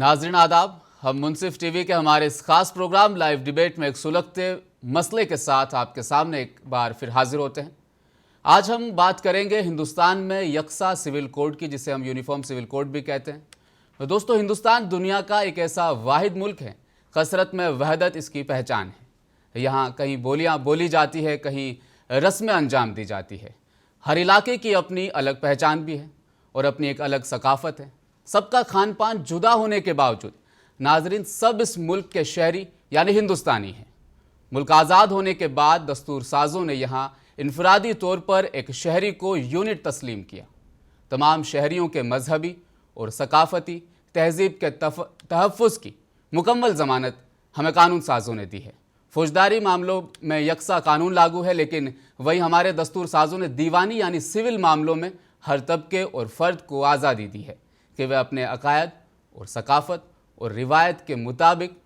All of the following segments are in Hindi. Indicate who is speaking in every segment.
Speaker 1: नाज़रीन आदाब, हम मुनसिफ टीवी के हमारे इस खास प्रोग्राम लाइव डिबेट में एक सुलगते मसले के साथ आपके सामने एक बार फिर हाजिर होते हैं। आज हम बात करेंगे हिंदुस्तान में यकसा सिविल कोड की, जिसे हम यूनिफॉर्म सिविल कोड भी कहते हैं। तो दोस्तों, हिंदुस्तान दुनिया का एक ऐसा वाहिद मुल्क है, कसरत में वहदत इसकी पहचान है। यहाँ कहीं बोलियाँ बोली जाती है, कहीं रस्में अंजाम दी जाती है। हर इलाके की अपनी अलग पहचान भी है और अपनी एक अलग सकाफत है। सबका खान पान जुदा होने के बावजूद नाजरीन सब इस मुल्क के शहरी यानी हिंदुस्तानी हैं। मुल्क आज़ाद होने के बाद दस्तूर साजों ने यहाँ इनफरादी तौर पर एक शहरी को यूनिट तस्लीम किया। तमाम शहरियों के मजहबी और सकाफती तहजीब के तहफ़्फ़ुज़ की मुकम्मल ज़मानत हमें कानून साजों ने दी है। फौजदारी मामलों में यकसा कानून लागू है, लेकिन वही हमारे दस्तूर साजों ने दीवानी यानी सिविल मामलों में हर तबके और फ़र्द को आज़ादी दी है कि वह अपने अकायद और सकाफ़त और रिवायत के मुताबिक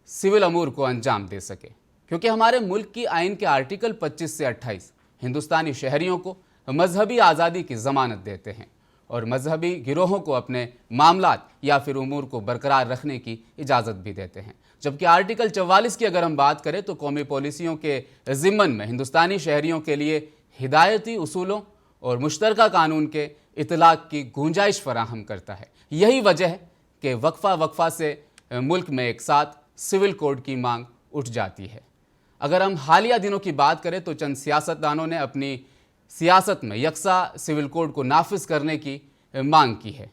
Speaker 1: सिविल अमूर को अंजाम दे सके। क्योंकि हमारे मुल्क की आइन के आर्टिकल 25 से 28 हिंदुस्तानी शहरियों को मजहबी आज़ादी की ज़मानत देते हैं और मजहबी गिरोहों को अपने मामलात या फिर उमूर को बरकरार रखने की इजाज़त भी देते हैं। जबकि आर्टिकल 44 की अगर हम बात करें तो कौमी पॉलिसियों के ज़िम्मन में हिंदुस्तानी शहरियों के लिए हिदायती उसूलों और मुश्तरका कानून के इतलाक़ की गुंजाइश फराहम करता है। यही वजह है कि वक्फा से मुल्क में एक साथ सिविल कोड की मांग उठ जाती है। अगर हम हालिया दिनों की बात करें तो चंद सियासतदानों ने अपनी सियासत में यकसा सिविल कोड को नाफिज करने की मांग की है।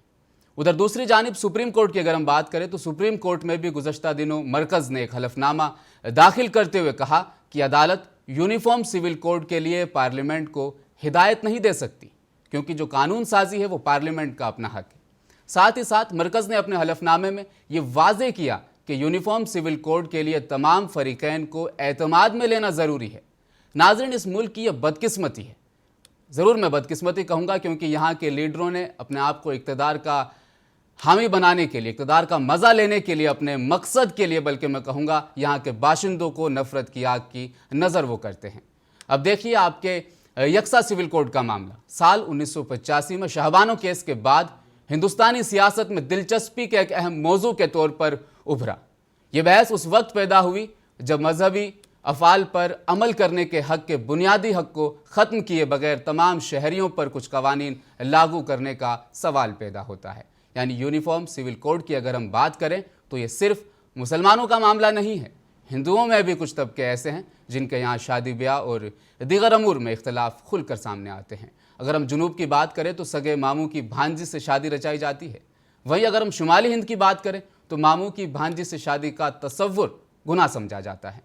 Speaker 1: उधर दूसरी जानिब सुप्रीम कोर्ट की अगर हम बात करें तो सुप्रीम कोर्ट में भी गुज़श्ता दिनों मरकज़ ने एक हलफनामा दाखिल करते हुए कहा कि अदालत यूनिफॉर्म सिविल कोड के लिए पार्लियामेंट को हिदायत नहीं दे सकती, क्योंकि जो कानून साजी है वो पार्लियामेंट का अपना हक है। साथ ही साथ मरकज़ ने अपने हलफनामे में ये वाज़े किया कि यूनिफॉर्म सिविल कोड के लिए तमाम फरीक़ैन को एतमाद में लेना ज़रूरी है। नाज़रीन, इस मुल्क की यह बदकिस्मती है। ज़रूर मैं बदकिस्मती कहूँगा, क्योंकि यहाँ के लीडरों ने अपने आप को इक़्तिदार का हामी बनाने के लिए, इक़्तिदार का मज़ा लेने के लिए, अपने मकसद के लिए, बल्कि मैं कहूँगा यहाँ के बाशिंदों को नफ़रत की आग की नज़र वो करते हैं। अब देखिए आपके यकसा सिविल कोड का मामला साल 1985 में शहबानो केस के बाद हिंदुस्तानी सियासत में दिलचस्पी के एक अहम मौजू के तौर पर उभरा। यह बहस उस वक्त पैदा हुई जब मजहबी अफ़ाल पर अमल करने के हक़ के बुनियादी हक़ को ख़त्म किए बगैर तमाम शहरियों पर कुछ कवानीन लागू करने का सवाल पैदा होता है। यानी यूनिफॉर्म सिविल कोड की अगर हम बात करें तो ये सिर्फ मुसलमानों का मामला नहीं है। हिंदुओं में भी कुछ तबके ऐसे हैं जिनके यहाँ शादी ब्याह और दीगर अमूर में इख्तलाफ खुलकर सामने आते हैं। अगर हम जुनूब की बात करें तो सगे मामू की भांजी से शादी रचाई जाती है। वहीं अगर हम शुमाली हिंद की बात करें तो मामू की भांजी से शादी का तसव्वुर गुनाह समझा जाता है।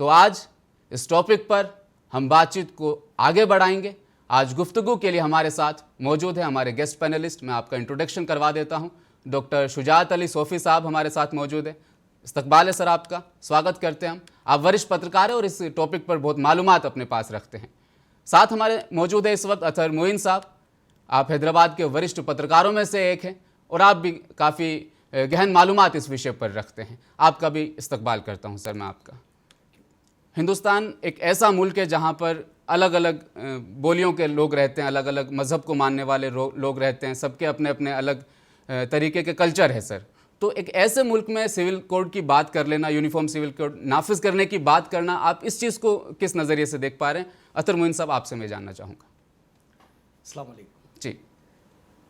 Speaker 1: तो आज इस टॉपिक पर हम बातचीत को आगे बढ़ाएंगे। आज गुफ्तगू के लिए हमारे साथ मौजूद है हमारे गेस्ट पैनलिस्ट। मैं आपका इंट्रोडक्शन करवा देता हूँ। डॉक्टर शुजात अली सोफ़ी साहब हमारे साथ मौजूद है। इस्तकबाल है सर, आपका स्वागत करते हैं हम। आप वरिष्ठ पत्रकार हैं और इस टॉपिक पर बहुत मालूमात अपने पास रखते हैं। साथ हमारे मौजूद है इस वक्त अतहर मोइन साहब। आप हैदराबाद के वरिष्ठ पत्रकारों में से एक हैं और आप भी काफ़ी गहन मालूमात इस विषय पर रखते हैं। आपका भी इस्तकबाल करता हूं सर मैं आपका। हिंदुस्तान एक ऐसा मुल्क है जहां पर अलग अलग बोलियों के लोग रहते हैं, अलग अलग मज़हब को मानने वाले लोग रहते हैं, सबके अपने अपने अलग तरीके के कल्चर है सर। तो एक ऐसे मुल्क में सिविल कोड की बात कर लेना, यूनिफॉर्म सिविल कोड नाफिज करने की बात करना, आप इस चीज़ को किस नज़रिए से देख पा रहे हैं? अतर मोइन साहब, आपसे मैं जानना चाहूँगा।
Speaker 2: अस्सलाम वालेकुम
Speaker 1: जी।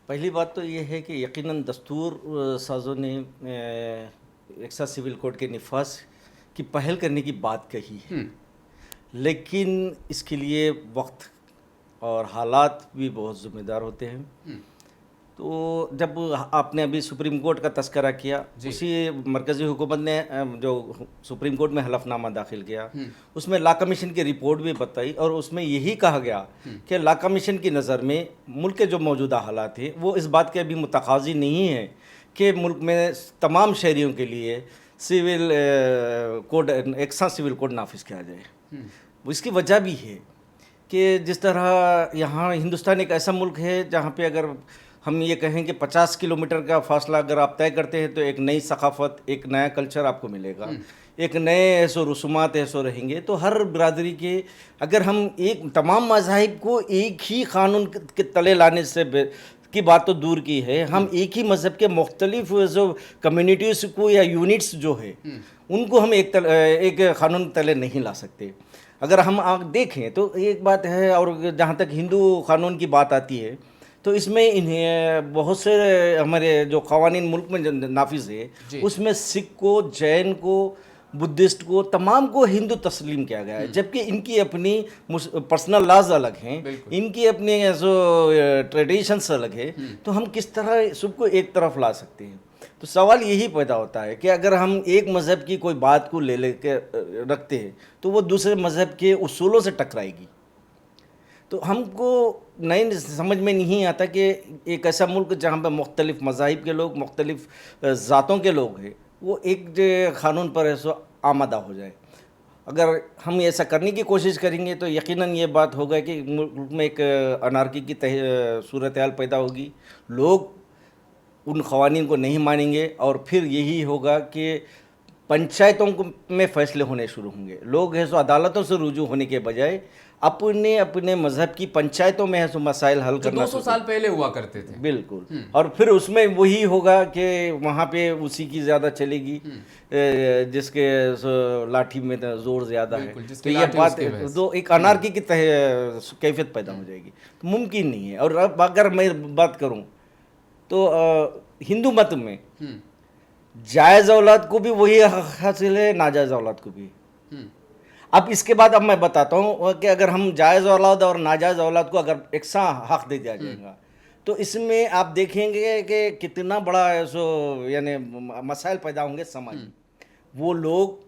Speaker 2: पहली बात तो ये है कि यकीनन दस्तूर साजों ने यकसा सिविल कोड के निफाज की पहल करने की बात कही है, लेकिन इसके लिए वक्त और हालात भी बहुत ज़िम्मेदार होते हैं। तो जब आपने अभी सुप्रीम कोर्ट का तस्करा किया, उसी मरकज़ी हुकूमत ने जो सुप्रीम कोर्ट में हलफनामा दाखिल किया, उसमें लॉ कमीशन की रिपोर्ट भी बताई और उसमें यही कहा गया कि लॉ कमीशन की नज़र में मुल्क के जो मौजूदा हालात हैं वो इस बात के अभी मुतकाज़ी नहीं है कि मुल्क में तमाम शहरियों के लिए सिविल कोड, यकसा सिविल कोड नाफिज किया जाए। इसकी वजह भी है कि जिस तरह यहाँ हिंदुस्तान एक ऐसा मुल्क है जहाँ पे अगर हम ये कहें कि 50 किलोमीटर का फासला अगर आप तय करते हैं तो एक नई सकाफ़त, एक नया कल्चर आपको मिलेगा, एक नए ऐसो रसूमात ऐसो रहेंगे। तो हर बिरादरी के अगर हम एक तमाम मज़ाहिब को एक ही क़ानून के तले लाने से की बात तो दूर की है, हम एक ही मज़हब के मुख्तलिफ जो कम्युनिटीज़ को या यूनिट्स जो है उनको हम एक क़ानून तले नहीं ला सकते। अगर हम देखें तो एक बात है, और जहाँ तक हिंदू क़ानून की बात आती है तो इसमें इन्हें बहुत से हमारे जो क़वानीन मुल्क में नाफिज है उसमें सिख को, जैन को, बुद्धिस्ट को, तमाम को हिंदू तस्लीम किया गया है, जबकि इनकी अपनी पर्सनल लॉज अलग हैं, इनकी अपनी जो ट्रेडिशंस अलग है। तो हम किस तरह सबको एक तरफ ला सकते हैं? तो सवाल यही पैदा होता है कि अगर हम एक मज़हब की कोई बात को ले के रखते हैं तो वो दूसरे मज़हब के उसूलों से टकराएगी। तो हमको नहीं समझ में नहीं आता कि एक ऐसा मुल्क जहाँ पर मुख्तलिफ मज़ाहिब के लोग, मुख्तलिफ ज़ातों के लोग हैं, वो एक क़ानून पर ऐसा आमादा हो जाए। अगर हम ऐसा करने की कोशिश करेंगे तो यकीनन ये बात होगा कि मुल्क में एक अनार्की की सूरत हाल पैदा होगी, लोग उन क़वानीन को नहीं मानेंगे और फिर यही होगा कि पंचायतों में फ़ैसले होने शुरू होंगे। लोग है सो अदालतों से रुजू होने के बजाय अपने अपने मज़हब की पंचायतों में है सो मसाइल हल करना
Speaker 1: 200 साल पहले हुआ करते थे।
Speaker 2: बिल्कुल। और फिर उसमें वही होगा कि वहाँ पे उसी की ज़्यादा चलेगी जिसके लाठी में ज़ोर ज़्यादा है। तो ये बात तो एक अनार्की की कैफियत पैदा हो जाएगी, तो मुमकिन नहीं है। और अब अगर मैं बात करूँ तो हिंदू मत में जायज़ औलाद को भी वही हासिल है, नाजायज़ औलाद को भी। अब इसके बाद अब मैं बताता हूँ कि अगर हम जायज़ औलाद और नाजायज़ औलाद को अगर एक सा हक दे दिया जाएगा तो इसमें आप देखेंगे कि कितना बड़ा सो यानी मसाइल पैदा होंगे समाज में। वो लोग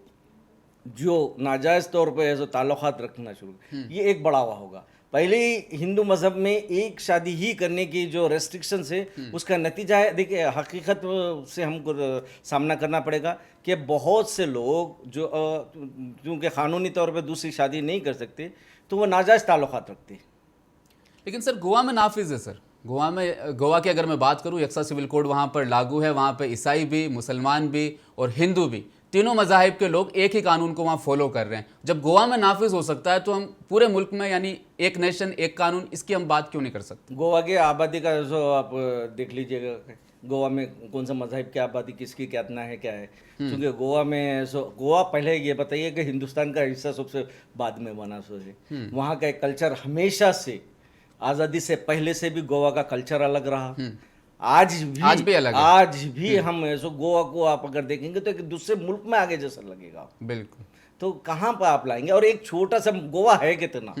Speaker 2: जो नाजायज़ तौर पे ऐसे ताल्लुक़ात रखना शुरू, ये एक बढ़ावा होगा। पहले ही हिंदू मज़हब में एक शादी ही करने की जो रेस्ट्रिक्शंस है उसका नतीजा है, देखिए हकीकत से हमको सामना करना पड़ेगा कि बहुत से लोग जो क्योंकि क़ानूनी तौर पे दूसरी शादी नहीं कर सकते तो वो नाजायज़ ताल्लुक़ात रखते हैं।
Speaker 1: लेकिन सर गोवा में नाफिज है सर, गोवा की अगर मैं बात करूँ यक्सा सिविल कोड वहाँ पर लागू है, वहाँ पर ईसाई भी, मुसलमान भी और हिंदू भी, तीनों मज़ाहिब के लोग एक ही कानून को वहाँ फॉलो कर रहे हैं। जब गोवा में नाफिज हो सकता है तो हम पूरे मुल्क में यानी एक नेशन एक कानून, इसकी हम बात क्यों नहीं कर सकते?
Speaker 2: गोवा की आबादी का जो आप देख लीजिएगा, गोवा में कौन सा मज़हब की आबादी किसकी कितना है क्या है, क्योंकि गोवा में गोवा पहले ये बताइए कि हिंदुस्तान का हिस्सा सबसे बाद में बना सो है। वहाँ का एक कल्चर हमेशा से आज़ादी से पहले से भी गोवा का कल्चर अलग रहा, आज भी अलग है। आज भी हम ऐसो गोवा को आप अगर देखेंगे तो एक दूसरे मुल्क में आगे जैसा लगेगा।
Speaker 1: बिल्कुल।
Speaker 2: तो कहाँ पर आप लाएंगे? और एक छोटा सा गोवा है कितना,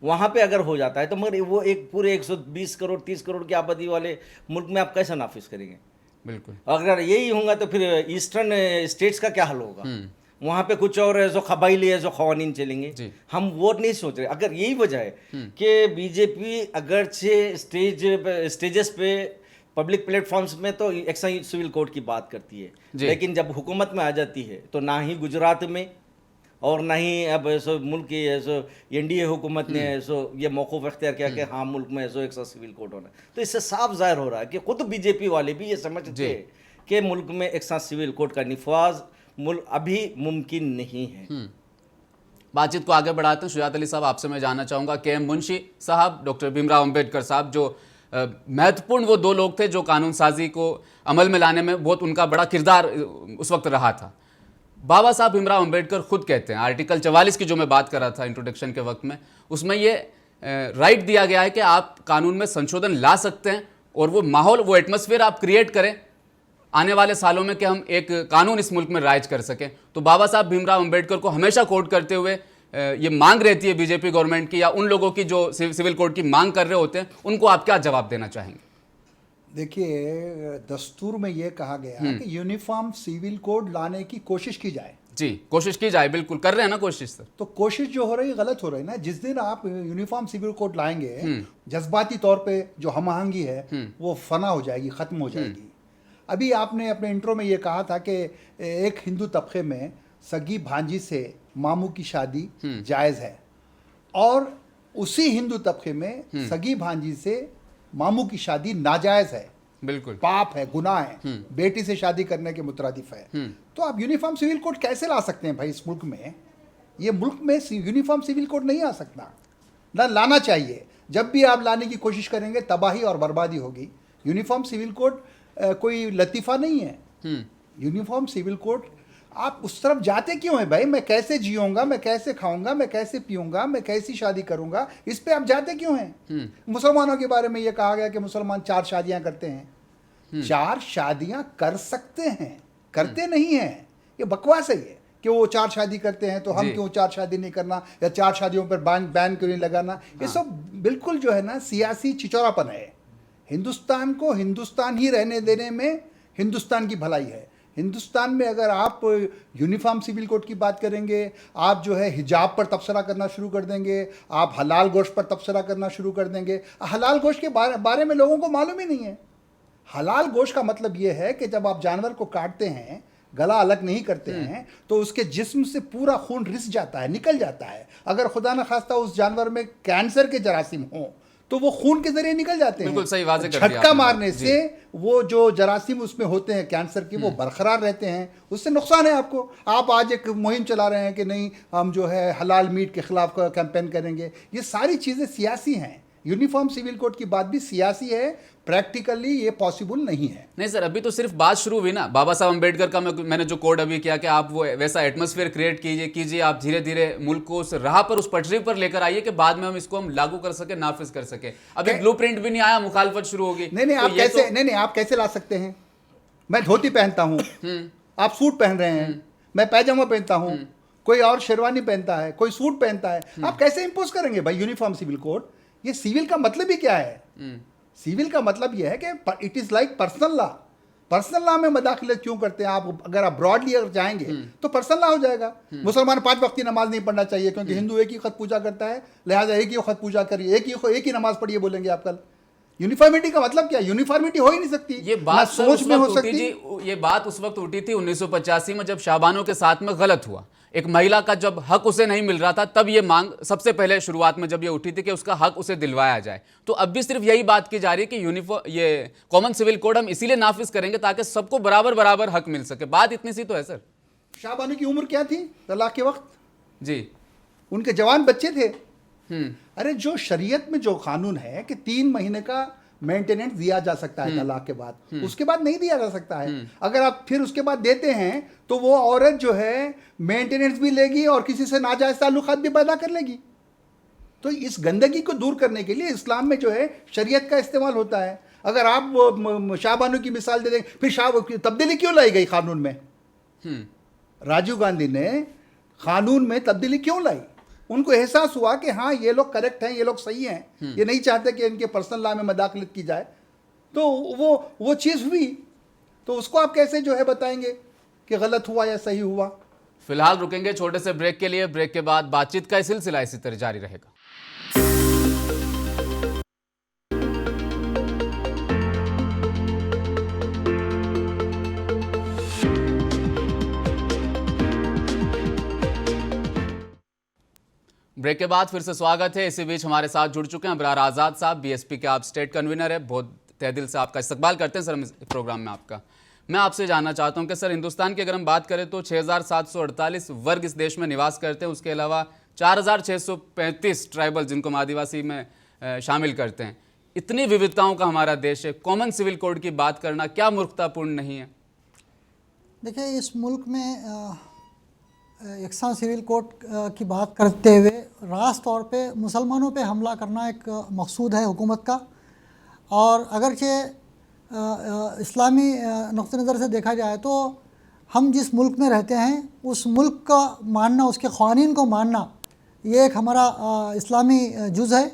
Speaker 2: वहाँ पे अगर हो जाता है तो मगर वो एक पूरे 120 करोड़ 30 करोड़ की आबादी वाले मुल्क में आप कैसे नाफिज करेंगे?
Speaker 1: बिल्कुल।
Speaker 2: अगर यही होगा तो फिर ईस्टर्न स्टेट्स का क्या हाल होगा? वहाँ पे कुछ और है जो कबाइली है जो क़वानीन चलेंगे। हम वो नहीं सोच रहे। अगर यही वजह है कि बीजेपी अगरचे स्टेजेस पे पब्लिक प्लेटफॉर्म्स में तो एक्सा सिविल कोड की बात करती है, लेकिन जब हुकूमत में आ जाती है तो ना ही गुजरात में और ना ही अब ऐसो मुल्क की ऐसो एनडीए हुकूमत ने ऐसो ये मौक़िफ़ इख्तियार किया कि हाँ मुल्क में ऐसो एक्सा सिविल कोड होना। तो इससे साफ ज़ाहिर हो रहा है कि खुद बीजेपी वाले भी ये समझते हैं कि मुल्क में एक्सा सिविल कोड का निफाज मुल्क अभी मुमकिन नहीं है।
Speaker 1: बातचीत को आगे बढ़ाते हैं। शुजात अली साहब, आपसे मैं जानना चाहूँगा के एम मुंशी साहब, डॉक्टर भीमराव अम्बेडकर साहब, जो महत्वपूर्ण वो दो लोग थे जो कानून साजी को अमल में लाने में बहुत उनका बड़ा किरदार उस वक्त रहा था। बाबा साहब भीमराव अम्बेडकर खुद कहते हैं, आर्टिकल 44 की जो मैं बात कर रहा था इंट्रोडक्शन के वक्त में, उसमें ये राइट दिया गया है कि आप कानून में संशोधन ला सकते हैं और वो माहौल, वो एटमॉस्फेयर आप क्रिएट करें आने वाले सालों में कि हम एक कानून इस मुल्क में राइज कर सकें। तो बाबा साहब भीमराव अम्बेडकर को हमेशा कोट करते हुए ये मांग रहती है बीजेपी गवर्नमेंट की या उन लोगों की जो सिविल कोड की मांग कर रहे होते हैं, उनको आप क्या जवाब देना चाहेंगे?
Speaker 3: देखिए, दस्तूर में ये कहा गया कि यूनिफॉर्म सिविल कोड लाने की कोशिश की जाए।
Speaker 1: जी, कोशिश की जाए, बिल्कुल कर रहे हैं ना कोशिश सर।
Speaker 3: तो कोशिश जो हो रही है गलत हो रही है ना। जिस दिन आप यूनिफॉर्म सिविल कोड लाएंगे जज्बाती तौर पे जो हम आहंगी है वो फना हो जाएगी, ख़त्म हो जाएगी। अभी आपने अपने इंट्रो में ये कहा था कि एक हिंदू तबके में सगी भांजी से मामू की शादी जायज़ है और उसी हिंदू तबके में सगी भांजी से मामू की शादी नाजायज़ है,
Speaker 1: बिल्कुल
Speaker 3: पाप है, गुनाह है, बेटी से शादी करने के मुतरादिफ है। तो आप यूनिफॉर्म सिविल कोड कैसे ला सकते हैं भाई इस मुल्क में? ये मुल्क में यूनिफॉर्म सिविल कोड नहीं आ सकता, ना लाना चाहिए। जब भी आप लाने की कोशिश करेंगे तबाही और बर्बादी होगी। यूनिफॉर्म सिविल कोड कोई लतीफ़ा नहीं है। यूनिफॉर्म सिविल कोड, आप उस तरफ जाते क्यों हैं भाई? मैं कैसे जीऊँगा, मैं कैसे खाऊंगा, मैं कैसे पीऊँगा, मैं कैसी शादी करूँगा, इस पे आप जाते क्यों हैं? मुसलमानों के बारे में ये कहा गया कि मुसलमान 4 शादियाँ करते हैं। 4 शादियाँ कर सकते हैं, करते नहीं हैं। ये बकवास है ये कि वो 4 शादी करते हैं तो हम क्यों 4 शादी नहीं करना, या 4 शादियों पर बैन क्यों नहीं लगाना। ये सब बिल्कुल जो है ना सियासी चिचौरापन है। हिंदुस्तान को हिंदुस्तान ही रहने देने में हिंदुस्तान की भलाई है। हिंदुस्तान में अगर आप यूनिफॉर्म सिविल कोड की बात करेंगे, आप जो है हिजाब पर तबसरा करना शुरू कर देंगे, आप हलाल गोश्त पर तबसरा करना शुरू कर देंगे। हलाल गोश्त के बारे में लोगों को मालूम ही नहीं है। हलाल गोश्त का मतलब ये है कि जब आप जानवर को काटते हैं, गला अलग नहीं करते हैं, तो उसके जिस्म से पूरा खून रिस जाता है, निकल जाता है। अगर खुदा न खास्ता उस जानवर में कैंसर के जरासीम हों तो वो खून के जरिए निकल जाते हैं।
Speaker 1: बिल्कुल सही वाज़ेह कर दिया
Speaker 3: झटका
Speaker 1: आपने।
Speaker 3: मारने से वो जो जरासीम उसमें होते हैं कैंसर के, वो बरकरार रहते हैं, उससे नुकसान है आपको। आप आज एक मुहिम चला रहे हैं कि नहीं हम जो है हलाल मीट के खिलाफ कैंपेन करेंगे। ये सारी चीज़ें सियासी हैं। यूनिफॉर्म सिविल कोड की बात भी सियासी है, प्रैक्टिकली ये पॉसिबल नहीं है।
Speaker 1: नहीं सर, अभी तो सिर्फ बात शुरू हुई ना। बाबा साहब अम्बेडकर का मैंने जो कोड अभी किया कि आप वो वैसा एटमॉस्फेयर क्रिएट कीजिए, आप धीरे धीरे मुल्क को उस राह पर, उस पटरी पर लेकर आइए कि बाद में हम इसको लागू कर सके, नाफिज कर सके। अभी ब्लूप्रिंट भी नहीं आया, मुखालफत शुरू होगी।
Speaker 3: नहीं, आप कैसे ला सकते हैं? मैं धोती पहनता हूँ, आप सूट पहन रहे हैं, मैं पैजामा पहनता हूँ, कोई और शेरवानी पहनता है, कोई सूट पहनता है, आप कैसे इंपोज करेंगे भाई यूनिफॉर्म सिविल कोड? ये सिविल का मतलब ही क्या है? सिविल का मतलब यह है कि it is like personal law. Personal law में मदाखलत क्यों करते हैं आप? अगर आप ब्रॉडली अगर जाएंगे तो पर्सनल लॉ हो जाएगा। मुसलमान 5 वक्त की नमाज नहीं पढ़ना चाहिए क्योंकि हिंदू एक ही वक्त पूजा करता है, लिहाजा एक ही वक्त पूजा करिए, एक ही नमाज पढ़िए बोलेंगे आप कल। यूनिफॉर्मिटी का मतलब क्या? यूनिफॉर्मिटी हो ही नहीं सकती।
Speaker 1: ये बात
Speaker 3: सोच में हो सकती
Speaker 1: जी, ये बात उस वक्त उठी थी 1985 में, जब शाबानों के साथ में गलत हुआ। एक महिला का जब हक उसे नहीं मिल रहा था, तब ये मांग सबसे पहले शुरुआत में जब ये उठी थी कि उसका हक उसे दिलवाया जाए। तो अब भी सिर्फ यही बात की जा रही है कि ये कॉमन सिविल कोड हम इसीलिए नाफिज करेंगे ताकि सबको बराबर हक मिल सके। बात इतनी सी तो है सर।
Speaker 3: शाबानों की उम्र क्या थी तलाक के वक्त?
Speaker 1: जी,
Speaker 3: उनके जवान बच्चे थे। अरे जो शरीयत में जो कानून है कि 3 महीने का मेंटेनेंस दिया जा सकता है तलाक के बाद, उसके बाद नहीं दिया जा सकता है। अगर आप फिर उसके बाद देते हैं तो वो औरत जो है मेंटेनेंस भी लेगी और किसी से नाजायज ताल्लुकात भी पैदा कर लेगी। तो इस गंदगी को दूर करने के लिए इस्लाम में जो है शरीयत का इस्तेमाल होता है। अगर आप शाहबानों की मिसाल दे देंगे, फिर तब्दीली क्यों लाई गई कानून में? राजीव गांधी ने कानून में तब्दीली क्यों लाई? उनको एहसास हुआ कि हाँ ये लोग करेक्ट हैं, ये लोग सही हैं, ये नहीं चाहते कि इनके पर्सनल लॉ में मदाखलत की जाए। तो वो चीज़ हुई। तो उसको आप कैसे जो है बताएंगे कि गलत हुआ या सही हुआ?
Speaker 1: फिलहाल रुकेंगे छोटे से ब्रेक के लिए। ब्रेक के बाद बातचीत का सिलसिला इसी तरह जारी रहेगा। ब्रेक के बाद फिर से स्वागत है। इसी बीच हमारे साथ जुड़ चुके हैं अबरार आज़ाद साहब, बीएसपी के आप स्टेट कन्वीनर है। बहुत तहे दिल से आपका इस्तकबाल करते हैं सर हम इस प्रोग्राम में आपका। मैं आपसे जानना चाहता हूं कि सर हिंदुस्तान की अगर हम बात करें तो 6748 वर्ग इस देश में निवास करते हैं। उसके अलावा 4635 ट्राइबल जिनको हम आदिवासी में शामिल करते हैं। इतनी विविधताओं का हमारा देश है, कॉमन सिविल कोड की बात करना क्या मूर्खतापूर्ण नहीं है?
Speaker 4: देखिए, इस मुल्क में यकसा सिविल कोड की बात करते हुए रास तौर पे मुसलमानों पे हमला करना एक मकसूद है हुकूमत का। और अगरचे इस्लामी नुक़्ते नज़र से देखा जाए तो हम जिस मुल्क में रहते हैं उस मुल्क का मानना, उसके क़वानीन को मानना, ये एक हमारा इस्लामी जुज़ है।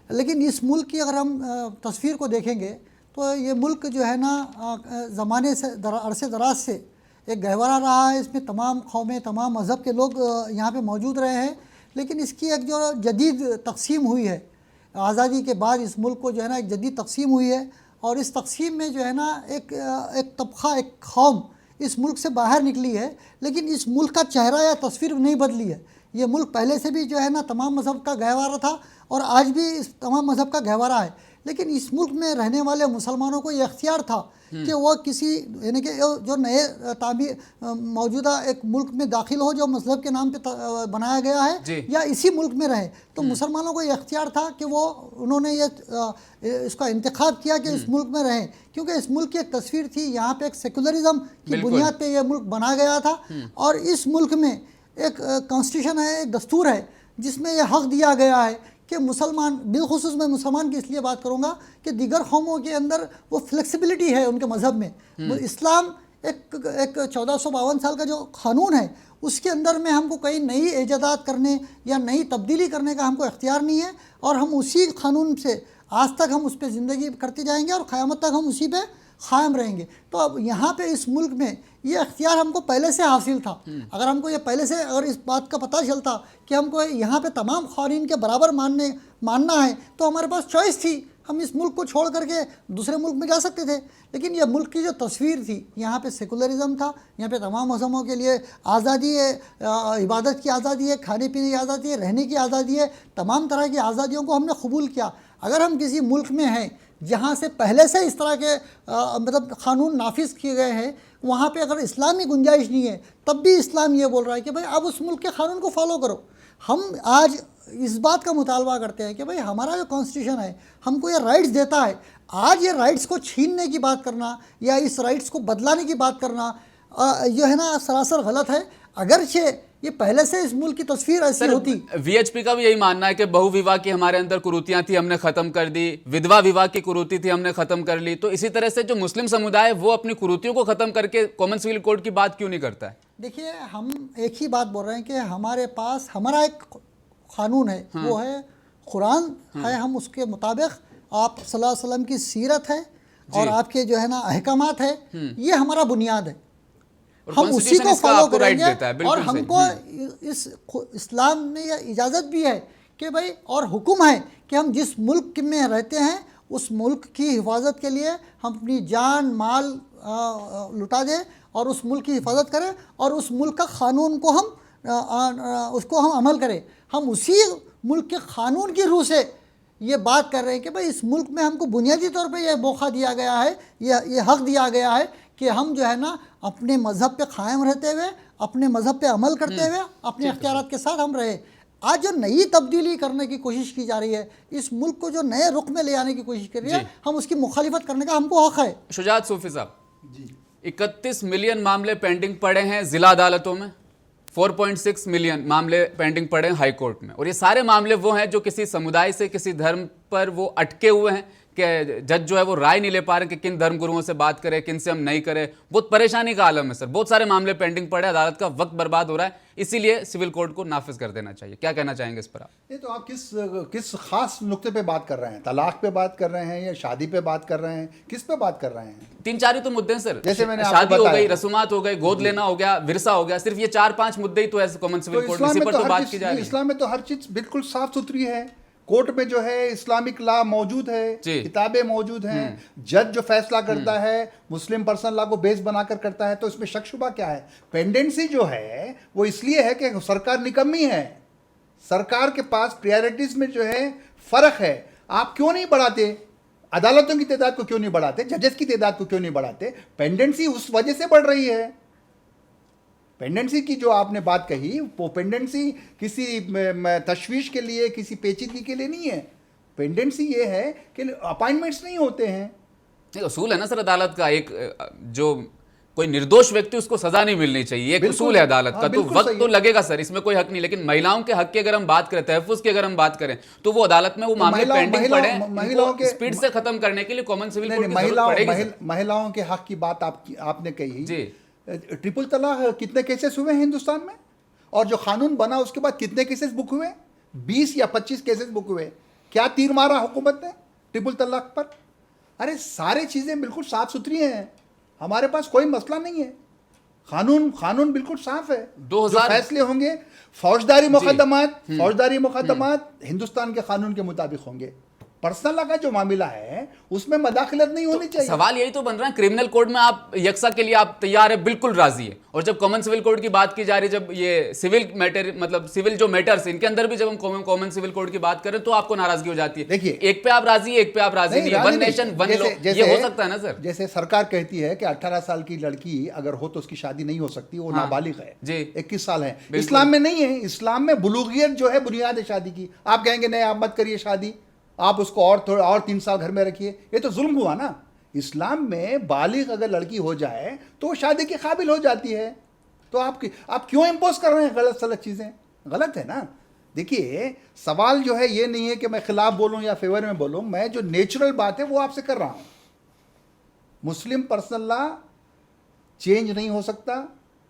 Speaker 4: लेकिन इस मुल्क की अगर हम तस्वीर को देखेंगे तो ये मुल्क जो है ना ज़माने से अरसे दराज से एक गहवरा रहा है। इसमें तमाम कौमें, तमाम मज़हब के लोग यहाँ पे मौजूद रहे हैं। लेकिन इसकी एक जो जदीद तक़सीम हुई है आज़ादी के बाद, इस मुल्क को जो है ना एक जदीद तक़सीम हुई है। और इस तक़सीम में जो है ना एक तबक़ा, एक कौम इस मुल्क से बाहर निकली है। लेकिन इस मुल्क का चेहरा या तस्वीर नहीं बदली है। ये मुल्क पहले से भी जो है ना तमाम मज़हब का गहवारा था और आज भी इस तमाम मज़हब का गहवारा है। लेकिन इस मुल्क में रहने वाले मुसलमानों को ये अख्तियार था कि वो किसी यानी कि जो नए मौजूदा एक मुल्क में दाखिल हो जो मजहब के नाम पे बनाया गया है या इसी मुल्क में रहे। तो मुसलमानों को ये अख्तियार था कि वो उन्होंने ये इसका इंतखाब किया कि इस मुल्क में रहें, क्योंकि इस मुल्क की एक तस्वीर थी, यहाँ पे एक सेकुलरिज्म की बुनियाद पे ये मुल्क बना गया था। और इस मुल्क में एक कॉन्स्टिट्यूशन है, एक दस्तूर है जिसमें यह हक़ दिया गया है कि मुसलमान, बिलखुसूस मैं मुसलमान की इसलिए बात करूँगा कि दीगर कौमों के अंदर वो फ्लेक्सिबिलिटी है उनके मज़हब में। इस्लाम एक 1452 साल का जो कानून है उसके अंदर में हमको कहीं नई ईजादात करने या नई तब्दीली करने का हमको इख्तियार नहीं है, और हम उसी कानून से आज तक हम उस पर ज़िंदगी करते जाएंगे और क़यामत तक हम उसी पे क़ायम रहेंगे। तो अब यहाँ पे इस मुल्क में ये अख्तियार हमको पहले से हासिल था। अगर हमको ये पहले से अगर इस बात का पता चलता कि हमको यहाँ पे तमाम ख़वानीन के बराबर मानना है तो हमारे पास चॉइस थी, हम इस मुल्क को छोड़ करके दूसरे मुल्क में जा सकते थे। लेकिन ये मुल्क की जो तस्वीर थी, यहाँ पे सेकुलरिज्म था, यहाँ पे तमाम मज़हबों के लिए आज़ादी है, इबादत की आज़ादी है, खाने पीने की आज़ादी है, रहने की आज़ादी है, तमाम तरह की आज़ादियों को हमने कबूल किया। अगर हम किसी मुल्क में हैं जहाँ से पहले से इस तरह के मतलब क़ानून नाफिज किए गए हैं, वहाँ पे अगर इस्लामी गुंजाइश नहीं है, तब भी इस्लाम ये बोल रहा है कि भाई अब उस मुल्क के क़ानून को फॉलो करो। हम आज इस बात का मुतालबा करते हैं कि भाई हमारा जो कॉन्स्टिट्यूशन है हमको ये राइट्स देता है। आज ये राइट्स को छीनने की बात करना या इस राइट्स को बदलाने की बात करना जो है ना सरासर गलत है। अगरचे ये पहले से इस मुल्क की तस्वीर ऐसी होती।
Speaker 1: वीएचपी का भी यही मानना है कि बहुविवाह की हमारे अंदर कुरीतियां थी, हमने खत्म कर दी, विधवा विवाह की कुरीति थी, हमने खत्म कर ली। तो इसी तरह से जो मुस्लिम समुदाय वो अपनी कुरीतियों को खत्म करके कॉमन सिविल कोड की बात क्यों नहीं करता है? देखिए,
Speaker 4: हम एक ही बात बोल रहे हैं कि हमारे पास हमारा एक कानून है, वो है कुरान है। हम उसके मुताबिक आप सल्लल्लाहु अलैहि वसल्लम की सीरत है और आपके जो है ना अहकामात है, ये हमारा बुनियाद है। हम उसी को फॉलो करेंगे। और हमको इस इस्लाम में यह इजाज़त भी है कि भाई, और हुक्म है कि हम जिस मुल्क में रहते हैं उस मुल्क की हिफाजत के लिए हम अपनी जान माल लुटा दें और उस मुल्क की हिफाजत करें और उस मुल्क का क़ानून को हम अमल करें। हम उसी मुल्क के क़ानून की रूह से ये बात कर रहे हैं कि भाई इस मुल्क में हमको बुनियादी तौर पे ये मौका दिया गया है, ये हक़ दिया गया है कि हम जो है ना अपने मज़हब पे क़ायम रहते हुए, अपने मज़हब पे अमल करते हुए, अपने अख्तियारात के साथ हम रहे। आज जो नई तब्दीली करने की कोशिश की जा रही है, इस मुल्क को जो नए रुख में ले आने की कोशिश कर रही है, हम उसकी मुखालिफत करने का हमको हक़ है।
Speaker 1: शुजात सूफी साहब जी, 31 मिलियन मामले पेंडिंग पड़े हैं ज़िला अदालतों में, 4.6 मिलियन मामले पेंडिंग पड़े हैं हाई कोर्ट में, और ये सारे मामले वो हैं जो किसी समुदाय से, किसी धर्म पर वो अटके हुए हैं कि जज जो है वो राय नहीं ले पा रहे कि किन धर्म गुरुओं से बात करें, किन से हम नहीं करें। बहुत परेशानी का आलम है सर, बहुत सारे मामले पेंडिंग पड़े, अदालत का वक्त बर्बाद हो रहा है, इसीलिए सिविल कोड को नाफिज कर देना चाहिए। क्या कहना चाहेंगे इस पर आप?
Speaker 3: ये तो आप किस खास नुक्ते पे बात कर रहे हैं? तलाक पे बात कर रहे हैं या शादी पे बात कर रहे हैं? किस पे बात कर रहे हैं?
Speaker 1: 3-4 ही तो मुद्दे हैं सर।
Speaker 3: जैसे मैंने
Speaker 1: शादी हो गई, रसूमात हो गई, गोद लेना हो गया, विरसा हो गया, सिर्फ ये 4-5 मुद्दे ही तो ऐसे कॉमन सिविल कोड, इसी पर तो बात की जा रही है।
Speaker 3: इस्लाम में तो हर चीज बिल्कुल साफ सुथरी है। कोर्ट में जो है इस्लामिक लॉ मौजूद है, किताबें मौजूद हैं, जज जो फैसला करता है मुस्लिम पर्सनल लॉ को बेस बनाकर करता है, तो इसमें शक शुबा क्या है? पेंडेंसी जो है वो इसलिए है कि सरकार निकम्मी है, सरकार के पास प्रायोरिटीज में जो है फर्क है। आप क्यों नहीं बढ़ाते अदालतों की तादाद को, क्यों नहीं बढ़ाते जजेस की तादाद को, क्यों नहीं बढ़ाते? पेंडेंसी उस वजह से बढ़ रही है। पेंडेंसी की जो आपने बात कही, वो पेंडेंसी किसी तशवीश के लिए, किसी पेचीदगी के लिए नहीं है। पेंडेंसी ये है कि अपॉइंटमेंट्स नहीं होते हैं।
Speaker 1: एक उसूल है ना सर अदालत का, एक जो कोई निर्दोष व्यक्ति उसको सजा नहीं मिलनी चाहिए, एक उसूल है अदालत का। तो वक्त तो लगेगा सर, इसमें कोई हक नहीं, लेकिन महिलाओं के हक की अगर हम बात करें, तहफ़्फ़ुज़ की अगर हम बात करें, तो वो अदालत में वो मामले पेंडिंग पड़े, महिलाओं के स्पीड से खत्म करने के लिए कॉमन सिविल कोड की जरूरत पड़ेगी।
Speaker 3: महिलाओं के हक की बात आपने कही
Speaker 1: जी।
Speaker 3: ट्रिपल तलाक कितने केसेस हुए हैं हिंदुस्तान में, और जो कानून बना उसके बाद कितने केसेस बुक हुए? 20 या 25 केसेस बुक हुए। क्या तीर मारा हुकूमत ने ट्रिपल तलाक पर? अरे सारी चीज़ें बिल्कुल साफ सुथरी हैं, हमारे पास कोई मसला नहीं है। कानून बिल्कुल साफ है। 2000 जो फैसले होंगे फौजदारी मुकदमात हिंदुस्तान के कानून के मुताबिक होंगे। पर्सनल का जो मामला है उसमें मदाखलत नहीं होनी चाहिए।
Speaker 1: सवाल यही तो बन रहा है, क्रिमिनल कोड में आप यकसा के लिए आप तैयार है, बिल्कुल राजी है, और जब कॉमन सिविल कोड की बात की जा रही है, जब ये सिविल मैटर मतलब सिविल जो मैटर्स इनके अंदर भी जब हम कॉमन सिविल कोड की बात करें तो आपको नाराजगी हो जाती है।
Speaker 3: देखिए,
Speaker 1: एक पे आप राजी है, एक पे आप राजी नहीं, वन नेशन वन लॉ, ये हो सकता है ना सर?
Speaker 3: जैसे सरकार कहती है कि 18 साल की लड़की अगर हो तो उसकी शादी नहीं हो सकती, वो नाबालिग है
Speaker 1: जी,
Speaker 3: 21 साल है। इस्लाम में नहीं है, इस्लाम में बुलूगियत जो है बुनियाद है शादी की। आप कहेंगे नहीं आप मत करिए शादी, आप उसको और 3 साल घर में रखिए, ये तो जुल्म हुआ ना। इस्लाम में बालिग अगर लड़की हो जाए तो वो शादी के काबिल हो जाती है। तो आप क्यों इम्पोज कर रहे हैं गलत सलत चीज़ें? गलत है ना। देखिए, सवाल जो है ये नहीं है कि मैं खिलाफ बोलूं या फेवर में बोलूं, मैं जो नेचुरल बात है वो आपसे कर रहा हूं। मुस्लिम पर्सनल लॉ चेंज नहीं हो सकता,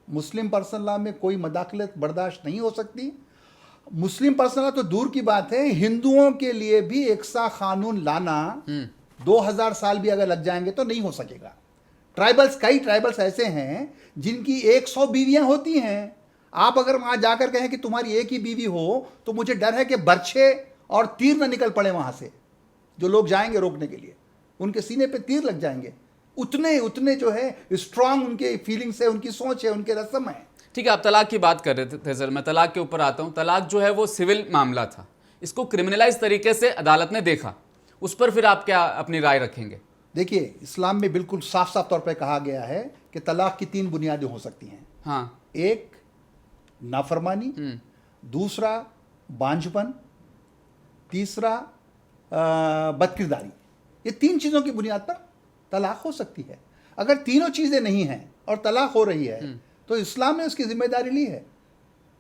Speaker 3: मुस्लिम पर्सनल लॉ में कोई मदाखलत बर्दाश्त नहीं हो सकती। मुस्लिम पर्सनल लॉ तो दूर की बात है, हिंदुओं के लिए भी एक सा कानून लाना 2000 साल भी अगर लग जाएंगे तो नहीं हो सकेगा। कई ट्राइबल्स ऐसे हैं जिनकी 100 बीवियां होती हैं। आप अगर वहां जाकर कहें कि तुम्हारी एक ही बीवी हो तो मुझे डर है कि बर्छे और तीर ना निकल पड़े वहां से। जो लोग जाएंगे रोकने के लिए उनके सीने पे तीर लग जाएंगे। उतने जो है स्ट्रांग उनके फीलिंग्स है, उनकी सोच है, उनके रस्म है।
Speaker 1: ठीक है, आप तलाक की बात कर रहे थे सर, मैं तलाक के ऊपर आता हूं। तलाक जो है वो सिविल मामला था, इसको क्रिमिनलाइज तरीके से अदालत ने देखा, उस पर फिर आप क्या अपनी राय रखेंगे?
Speaker 3: देखिए, इस्लाम में बिल्कुल साफ साफ तौर पर कहा गया है कि तलाक की 3 बुनियादें हो सकती हैं।
Speaker 1: हाँ,
Speaker 3: एक नाफरमानी, दूसरा बांझपन, तीसरा बदकिरदारी। ये 3 चीज़ों की बुनियाद पर तलाक हो सकती है। अगर तीनों चीज़ें नहीं हैं और तलाक हो रही है तो इस्लाम ने उसकी जिम्मेदारी ली है।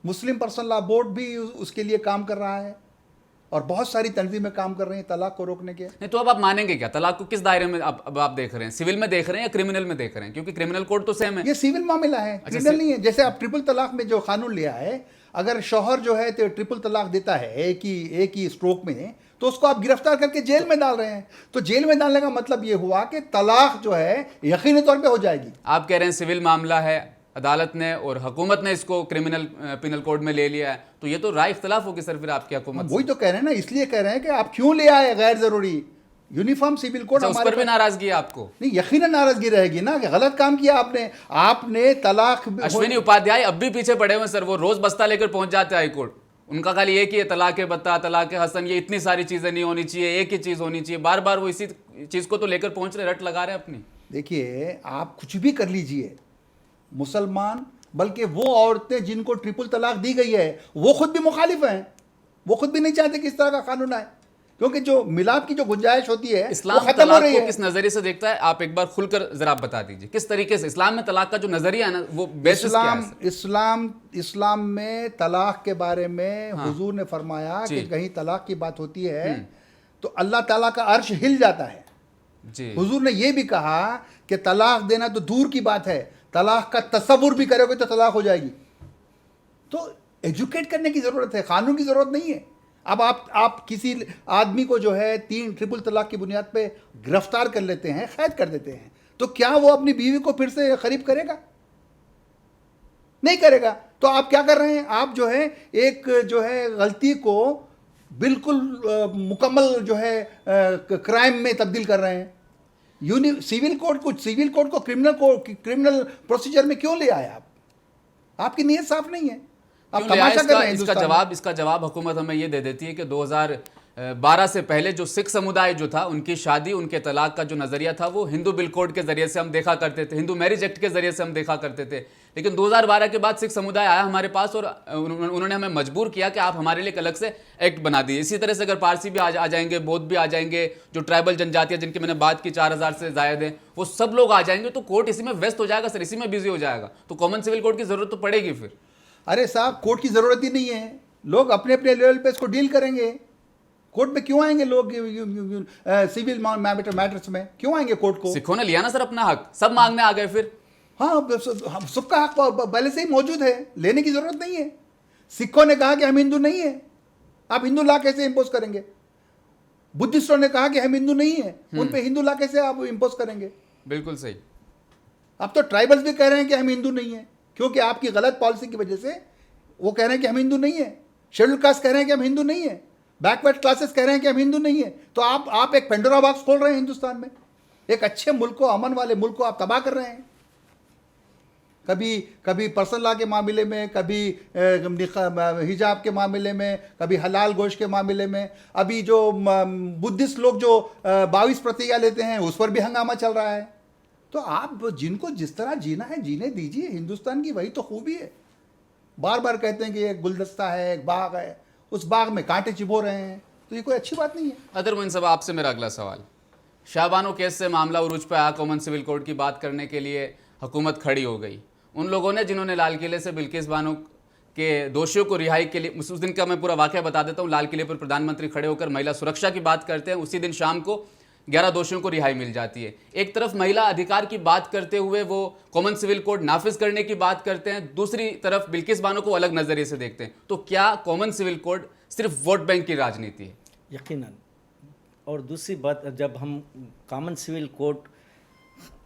Speaker 3: मुस्लिम पर्सनल लॉ बोर्ड भी उसके लिए काम कर रहा है और बहुत सारी तंजीमें काम कर रही हैं तलाक को रोकने के।
Speaker 1: नहीं तो अब आप मानेंगे क्या? तलाक को किस दायरे में अब आप देख रहे हैं? सिविल में देख रहे हैं या क्रिमिनल में देख रहे हैं? क्योंकि क्रिमिनल कोड तो सेम है।
Speaker 3: ये सिविल मामला है, क्रिमिनल नहीं है। जैसे आप ट्रिपल तलाक में जो कानून लिया है, अगर शौहर जो है तो ट्रिपल तलाक देता है एक ही स्ट्रोक में, तो उसको आप गिरफ्तार करके जेल में डाल रहे हैं। तो जेल में डालने का मतलब ये हुआ कि तलाक जो है यकीनी तौर पे हो जाएगी।
Speaker 1: आप कह रहे हैं सिविल मामला है, अदालत ने और हुकूमत ने इसको क्रिमिनल पिनल कोड में ले लिया है, तो ये तो राय इख्तलाफ होगी सर फिर आपकी हुकूमत।
Speaker 3: वही तो कह रहे हैं ना, इसलिए कह रहे हैं कि आप क्यों ले आए गैर जरूरी यूनिफॉर्म सिविल कोड।
Speaker 1: उस पर भी नाराजगी है आपको?
Speaker 3: नहीं, यकीनन नाराजगी रहेगी ना कि गलत काम किया आपने तलाक।
Speaker 1: अश्विनी उपाध्याय अब भी पीछे पड़े हुए सर, वो रोज बस्ता लेकर पहुंच जाते हैं हाईकोर्ट। उनका खाली एक ही है, तलाक बत्ता, तलाक हसन, ये इतनी सारी चीजें नहीं होनी चाहिए, एक ही चीज होनी चाहिए। बार बार वो इसी चीज को तो लेकर पहुंच रहे, रट लगा रहे अपनी।
Speaker 3: देखिए, आप कुछ भी कर लीजिए, मुसलमान बल्कि वो औरतें जिनको ट्रिपल तलाक दी गई है वो खुद भी मुखालिफ हैं। वो खुद भी नहीं चाहते कि इस तरह का कानून आए, क्योंकि जो मिलाप की जो गुंजाइश होती है
Speaker 1: इस्लाम
Speaker 3: वो खत्म हो रही
Speaker 1: को
Speaker 3: है।
Speaker 1: किस नजरिए से देखता है? आप एक बार खुलकर जरा आप बता दीजिए किस तरीके से इस्लाम में तलाक का जो नजरिया है ना, वो बेसिस क्या है?
Speaker 3: इस्लाम में तलाक के बारे में हुजूर ने फरमाया कि कहीं तलाक की बात होती है तो अल्लाह ताला का अर्श हिल जाता है
Speaker 1: जी।
Speaker 3: हुजूर ने यह भी कहा कि तलाक देना तो दूर की बात है, तलाक का तसव्वुर भी करोगे तो तलाक हो जाएगी। तो एजुकेट करने की ज़रूरत है, कानून की ज़रूरत नहीं है। अब आप किसी आदमी को जो है 3 ट्रिपल तलाक की बुनियाद पे गिरफ्तार कर लेते हैं, कैद कर देते हैं, तो क्या वो अपनी बीवी को फिर से करीब करेगा? नहीं करेगा। तो आप क्या कर रहे हैं? आप जो है एक जो है गलती को बिल्कुल मुकम्मल जो है क्राइम में तब्दील कर रहे हैं। सिविल कोड को क्रिमिनल प्रोसीजर में क्यों ले आए आप? आपकी नीयत साफ नहीं है, आप तमाशा कर रहे हैं।
Speaker 1: इसका जवाब हुकूमत हमें ये दे देती है कि 2012 से पहले जो सिख समुदाय जो था, उनकी शादी, उनके तलाक का जो नजरिया था वो हिंदू बिल कोड के जरिए से हम देखा करते थे, हिंदू मैरिज एक्ट के जरिए से हम देखा करते थे। लेकिन 2012 के बाद सिख समुदाय आया हमारे पास और उन्होंने हमें मजबूर किया कि आप हमारे लिए एक अलग से एक्ट बना दिए। इसी तरह से अगर पारसी भी आ जाएंगे, बौद्ध भी आ जाएंगे, जो ट्राइबल जनजातियां जिनकी मैंने बात की 4000 से जायद है, वो सब लोग आ जाएंगे, तो कोर्ट इसी में व्यस्त हो जाएगा सर, इसी में बिजी हो जाएगा। तो कॉमन सिविल कोड की जरूरत तो पड़ेगी फिर।
Speaker 3: अरे साहब, कोर्ट की ज़रूरत ही नहीं है, लोग अपने अपने लेवल पे इसको डील करेंगे। कोर्ट में क्यों आएंगे लोग? सिविल मैटर्स में क्यों आएंगे कोर्ट को?
Speaker 1: सिखों ने लिया ना सर अपना हक, सब मांगने आ गए फिर।
Speaker 3: हाँ, सबका हक पहले से ही मौजूद है, लेने की ज़रूरत नहीं है। सिखों ने कहा कि हम हिंदू नहीं है, आप हिंदू लॉ कैसे इम्पोज करेंगे? बुद्धिस्टों ने कहा कि हम हिंदू नहीं है, उन पे हिंदू लॉ कैसे आप इम्पोज करेंगे?
Speaker 1: बिल्कुल सही।
Speaker 3: अब तो ट्राइबल्स भी कह रहे हैं कि हम हिंदू नहीं है, क्योंकि आपकी गलत पॉलिसी की वजह से वो कह रहे हैं कि हम हिंदू नहीं है। शेड्यूल कास्ट कह रहे हैं कि हम हिंदू नहीं है। बैकवर्ड क्लासेस कह रहे हैं कि हम हिंदू नहीं है, तो आप एक पेंडोरा बॉक्स खोल रहे हैं हिंदुस्तान में। एक अच्छे मुल्क को, अमन वाले मुल्क को आप तबाह कर रहे हैं। कभी पर्सनल लॉ के मामले में, कभी हिजाब के मामले में, कभी हलाल गोश्त के मामले में। अभी जो बुद्धिस्ट लोग जो 22 प्रतिज्ञा लेते हैं उस पर भी हंगामा चल रहा है। तो आप जिनको जिस तरह जीना है जीने दीजिए। हिंदुस्तान की वही तो खूबी है। बार बार कहते हैं कि एक गुलदस्ता है, एक बाग है, उस बाग में कांटे चिबो रहे हैं, तो ये कोई अच्छी बात नहीं है।
Speaker 1: अदर मोइन साहब, आपसे मेरा अगला सवाल, शाहबानो केस से मामला उरूज पर आया, कॉमन सिविल कोड की बात करने के लिए हुकूमत खड़ी हो गई। उन लोगों ने जिन्होंने लाल किले से बिल्किस बानो के दोषियों को रिहाई के लिए, उस दिन का मैं पूरा वाकया बता देता हूँ। लाल किले पर प्रधानमंत्री खड़े होकर महिला सुरक्षा की बात करते हैं, उसी दिन शाम को 11 दोषियों को रिहाई मिल जाती है। एक तरफ महिला अधिकार की बात करते हुए वो कॉमन सिविल कोड नाफिज करने की बात करते हैं, दूसरी तरफ बिल्किस बानो को अलग नजरिए से देखते हैं। तो क्या कॉमन सिविल कोड सिर्फ वोट बैंक की राजनीति है?
Speaker 2: यकीनन। और दूसरी बात, जब हम कॉमन सिविल कोड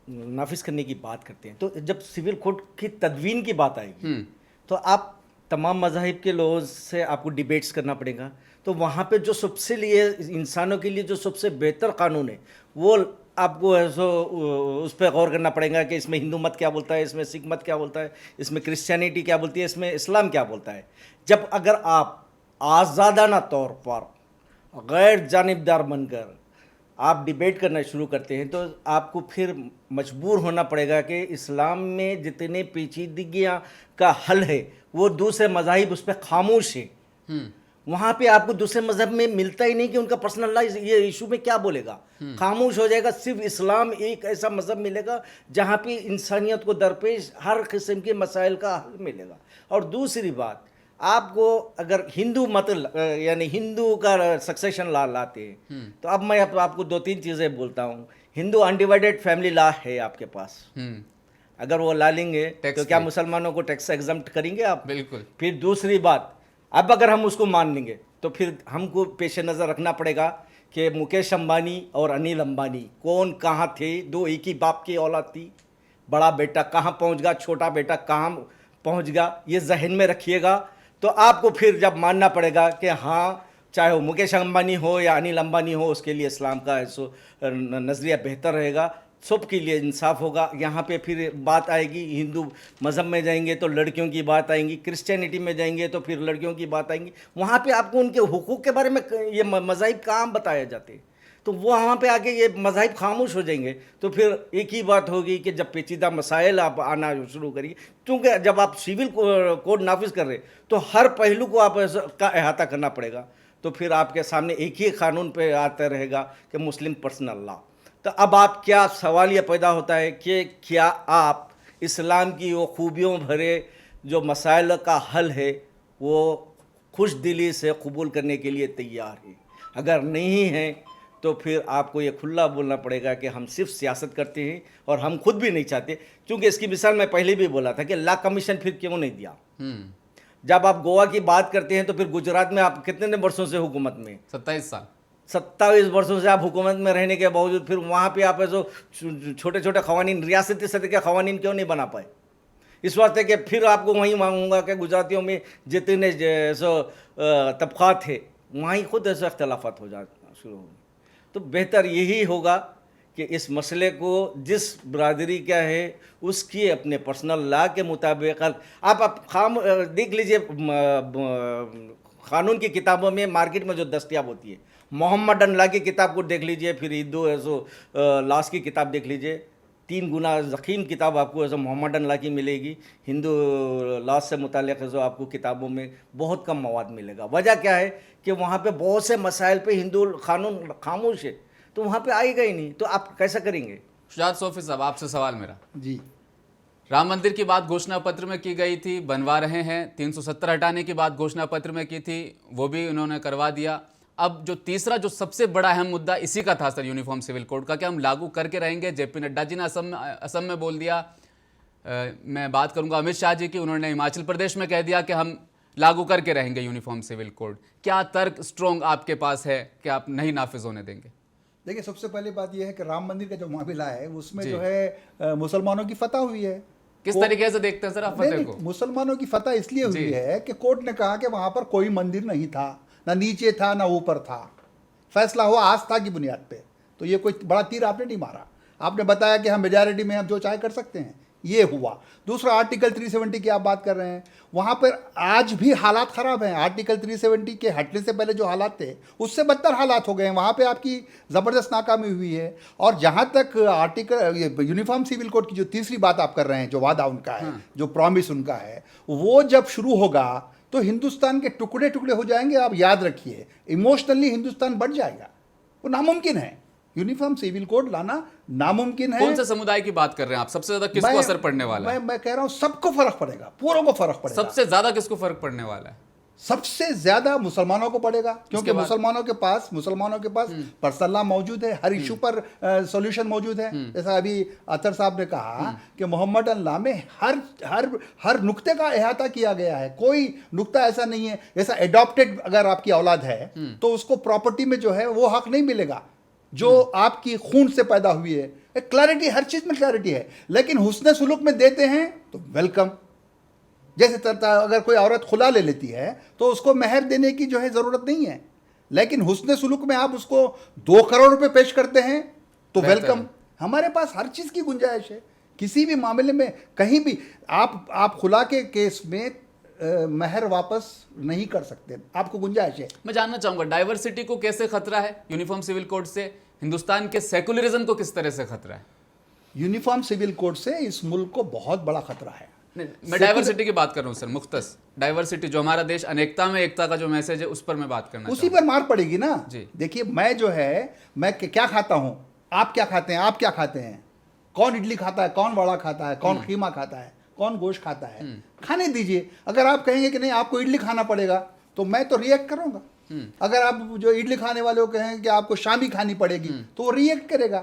Speaker 2: नाफिज करने की बात करते हैं, तो जब सिविल कोड की तदवीन की बात आएगी तो आप तमाम मज़ाहिब के लोगों से आपको डिबेट्स करना पड़ेगा। तो वहाँ पे जो सबसे लिए इंसानों के लिए जो सबसे बेहतर कानून है वो आपको उस पर गौर करना पड़ेगा कि इसमें हिंदू मत क्या बोलता है, इसमें सिख मत क्या बोलता है, इसमें क्रिश्चियनिटी क्या बोलती है, इसमें इस्लाम क्या बोलता है। जब अगर आप आज़ादाना तौर पर गैर जानिबदार बनकर आप डिबेट करना शुरू करते हैं तो आपको फिर मजबूर होना पड़ेगा कि इस्लाम में जितने पेचीदगियाँ का हल है वो दूसरे मज़ाहिब उस पर खामोश है। वहाँ पे आपको दूसरे मज़हब में मिलता ही नहीं कि उनका पर्सनल लाइफ ये इशू में क्या बोलेगा, खामोश हो जाएगा। सिर्फ इस्लाम एक ऐसा मज़हब मिलेगा जहाँ पे इंसानियत को दरपेश हर किस्म के मसाइल का हल मिलेगा। और दूसरी बात, आपको अगर हिंदू मत यानी हिंदू का सक्सेशन लॉ लाते हैं तो अब मैं आपको 2-3 चीज़ें बोलता हूँ। हिंदू अनडिवाइडेड फैमिली लॉ है आपके पास, अगर वो ला लेंगे तो क्या मुसलमानों को टैक्स एग्जम्प्ट करेंगे आप?
Speaker 1: बिल्कुल।
Speaker 2: फिर दूसरी बात, अब अगर हम उसको मान लेंगे तो फिर हमको पेश नज़र रखना पड़ेगा कि मुकेश अंबानी और अनिल अंबानी कौन कहाँ थे, दो एक ही बाप की औलाद थी। बड़ा बेटा कहाँ पहुँच गया, छोटा बेटा कहाँ पहुँच गया, ये जहन में रखिएगा। तो आपको फिर जब मानना पड़ेगा कि हाँ, चाहे वो मुकेश अंबानी हो या अनिल अंबानी हो, उसके लिए इस्लाम का नज़रिया बेहतर रहेगा, सबके लिए इंसाफ होगा। यहाँ पे फिर बात आएगी, हिंदू मज़हब में जाएंगे तो लड़कियों की बात आएंगी, क्रिश्चियनिटी में जाएंगे तो फिर लड़कियों की बात आएंगी। वहाँ पे आपको उनके हुकूक के बारे में ये मज़ाहिब कहाँ बताए जाते हैं, तो वो वहाँ पे आके ये मज़ाहिब खामोश हो जाएंगे। तो फिर एक ही बात होगी कि जब पेचीदा मसाइल आप आना शुरू करिए, क्योंकि जब आप सिविल कोड नाफिज कर रहे तो हर पहलू को आप का अहाता करना पड़ेगा। तो फिर आपके सामने एक ही कानून पे आता रहेगा कि मुस्लिम पर्सनल लॉ। तो अब आप क्या सवाल ये पैदा होता है कि क्या आप इस्लाम की वो खूबियों भरे जो मसाइल का हल है वो खुश दिली से कबूल करने के लिए तैयार हैं? अगर नहीं हैं तो फिर आपको ये खुला बोलना पड़ेगा कि हम सिर्फ सियासत करते हैं और हम खुद भी नहीं चाहते। क्योंकि इसकी मिसाल मैं पहले भी बोला था कि लॉ कमीशन फिर क्यों नहीं दिया। जब आप गोवा की बात करते हैं तो फिर गुजरात में आप कितने वर्षों से हुकूमत में?
Speaker 1: 27 साल।
Speaker 2: 27 वर्षों से आप हुकूमत में रहने के बावजूद फिर वहाँ पे आप ऐसे छोटे छोटे खवानीन, रियासती सतह के खवानीन क्यों नहीं बना पाए? इस वास्ते कि फिर आपको वहीं मांगूंगा कि गुजरातियों में जितने तबक़ात थे वहीं खुद ऐसे अख्तलाफात हो जाना शुरू होंगे। तो बेहतर यही होगा कि इस मसले को जिस बरादरी का है उसकी अपने पर्सनल लॉ के मुताबिक आप खाम देख लीजिए। क़ानून की किताबों में मार्केट में जो दस्तयाब होती है, मोहम्मदन लॉ की किताब को देख लीजिए, फिर हिंदू लॉस की किताब देख लीजिए, 3 गुना ज़ख़ीम किताब आपको ऐसा मोहम्मदन लॉ की मिलेगी। हिंदू लॉ से मुताल्लिक़ जो आपको किताबों में बहुत कम मवाद मिलेगा। वजह क्या है कि वहाँ पे बहुत से मसाइल पे हिंदू कानून खामोश है, तो वहाँ पे आएगा ही नहीं, तो आप कैसा करेंगे?
Speaker 1: शुजात सोफी साहब, आपसे सवाल मेरा
Speaker 3: जी।
Speaker 1: राम मंदिर की बात घोषणा पत्र में की गई थी, बनवा रहे हैं। 370 हटाने की बात घोषणा पत्र में की थी, वो भी उन्होंने करवा दिया। अब जो तीसरा जो सबसे बड़ा अहम मुद्दा इसी का था सर, यूनिफॉर्म सिविल कोड का, क्या हम लागू करके रहेंगे? जेपी नड्डा जी ने असम में बोल दिया। मैं बात करूंगा अमित शाह जी की, उन्होंने हिमाचल प्रदेश में कह दिया कि हम लागू करके रहेंगे यूनिफॉर्म सिविल कोड। क्या तर्क स्ट्रॉन्ग आपके पास है कि आप नहीं नाफिज होने देंगे?
Speaker 3: देखिए, सबसे पहली बात यह है कि राम मंदिर का जो मामला है उसमें जो है मुसलमानों की फतह हुई है।
Speaker 1: किस तरीके से देखते हैं सर आप फतह को?
Speaker 3: मुसलमानों की फतह इसलिए हुई है कि कोर्ट ने कहा कि वहां पर कोई मंदिर नहीं था, ना नीचे था ना ऊपर था, फैसला हुआ आस्था की बुनियाद पे। तो ये कोई बड़ा तीर आपने नहीं मारा, आपने बताया कि हम मेजॉरिटी में हम जो चाहे कर सकते हैं, ये हुआ। दूसरा आर्टिकल 370 की आप बात कर रहे हैं, वहाँ पर आज भी हालात ख़राब हैं। आर्टिकल 370 के हटने से पहले जो हालात थे उससे बदतर हालात हो गए हैं, वहाँ पे आपकी ज़बरदस्त नाकामी हुई है। और जहाँ तक आर्टिकल यूनिफॉर्म सिविल कोड की जो तीसरी बात आप कर रहे हैं, जो वादा उनका है, जो प्रॉमिस उनका है, वो जब शुरू होगा तो हिंदुस्तान के टुकड़े टुकड़े हो जाएंगे। आप याद रखिए, इमोशनली हिंदुस्तान बढ़ जाएगा, वो नामुमकिन है। यूनिफॉर्म सिविल कोड लाना नामुमकिन है।
Speaker 1: कौन से समुदाय की बात कर रहे हैं आप? सबसे ज्यादा किसको असर पड़ने वाला है?
Speaker 3: मैं कह रहा हूं सबको फर्क पड़ेगा, पूरों को फर्क पड़ेगा।
Speaker 1: सबसे ज्यादा किसको फर्क पड़ने वाला है?
Speaker 3: सबसे ज्यादा मुसलमानों को पड़ेगा, क्योंकि मुसलमानों के पास पर्सनल लॉ मौजूद है, हर इशू पर सॉल्यूशन मौजूद है। जैसा अभी अतर साहब ने कहा कि मोहम्मद अल्लाह में हर नुक्ते का अहाता किया गया है, कोई नुक्ता ऐसा नहीं है। जैसा एडॉप्टेड अगर आपकी औलाद है तो उसको प्रॉपर्टी में जो है वो हक नहीं मिलेगा जो आपकी खून से पैदा हुई है। एक क्लैरिटी, हर चीज में क्लैरिटी है, लेकिन हुस्न सुलूक में देते हैं तो वेलकम। जैसे अगर कोई औरत खुला ले लेती है तो उसको मेहर देने की जो है ज़रूरत नहीं है, लेकिन हुस्न सुलूक में आप उसको 2 करोड़ रुपए पेश करते हैं तो वेलकम। हमारे पास हर चीज़ की गुंजाइश है, किसी भी मामले में कहीं भी आप खुला के केस में मेहर वापस नहीं कर सकते, आपको गुंजाइश है।
Speaker 1: मैं जानना चाहूंगा डाइवर्सिटी को कैसे खतरा है यूनिफॉर्म सिविल कोड से? हिंदुस्तान के सेकुलरिज्म को किस तरह से खतरा है?
Speaker 3: यूनिफॉर्म सिविल कोड से इस मुल्क को बहुत बड़ा खतरा है।
Speaker 1: मैं डाइवर्सिटी की बात कर रहा हूँ सर, मुख्तस डाइवर्सिटी, जो हमारा देश अनेकता में एकता का जो मैसेज है उस पर मैं बात करना
Speaker 3: उसी पर मार पड़ेगी ना
Speaker 1: जी।
Speaker 3: देखिए, मैं जो है मैं क्या खाता हूँ, आप क्या खाते हैं, आप क्या खाते हैं, कौन इडली खाता है, कौन वड़ा खाता है, कौन खीमा खाता है, कौन गोश्त खाता है, खाने दीजिए। अगर आप कहेंगे कि नहीं आपको इडली खाना पड़ेगा तो मैं तो रिएक्ट करूंगा। अगर आप जो इडली खाने वाले को कहेंगे कि आपको शामी खानी पड़ेगी तो वो रिएक्ट करेगा।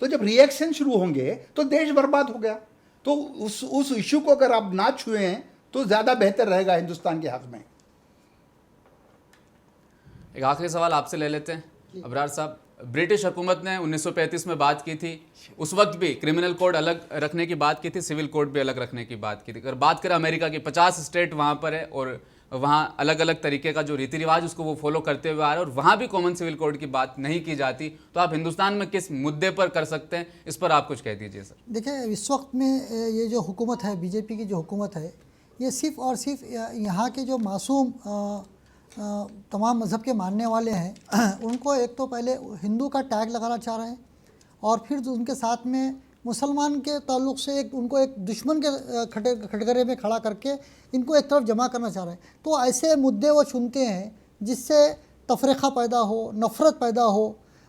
Speaker 3: तो जब रिएक्शन शुरू होंगे तो देश बर्बाद हो गया। तो उस इशू को अगर आप ना छुए हैं तो ज़्यादा बेहतर रहेगा हिंदुस्तान के हक में।
Speaker 1: एक आखिरी सवाल आपसे ले लेते हैं अबरार साहब। ब्रिटिश हुकूमत ने 1935 में बात की थी, उस वक्त भी क्रिमिनल कोड अलग रखने की बात की थी, सिविल कोड भी अलग रखने की बात की थी। अगर बात करें अमेरिका की, 50 स्टेट वहाँ पर है और वहाँ अलग अलग तरीके का जो रीति रिवाज उसको वो फॉलो करते हुए आ रहे हैं और वहाँ भी कॉमन सिविल कोड की बात नहीं की जाती। तो आप हिंदुस्तान में किस मुद्दे पर कर सकते हैं, इस पर आप कुछ कह दीजिए सर।
Speaker 4: देखिए, इस वक्त में ये जो हुकूमत है, बीजेपी की जो हुकूमत है, ये सिर्फ़ और सिर्फ यहाँ के जो मासूम तमाम मज़हब के मानने वाले हैं उनको एक तो पहले हिंदू का टैग लगाना चाह रहे हैं और फिर उनके साथ में मुसलमान के ताल्लुक़ से उनको एक दुश्मन के खटगरे में खड़ा करके इनको एक तरफ जमा करना चाह रहे हैं। तो ऐसे मुद्दे वो चुनते हैं जिससे तफरीक़ा पैदा हो, नफ़रत पैदा हो,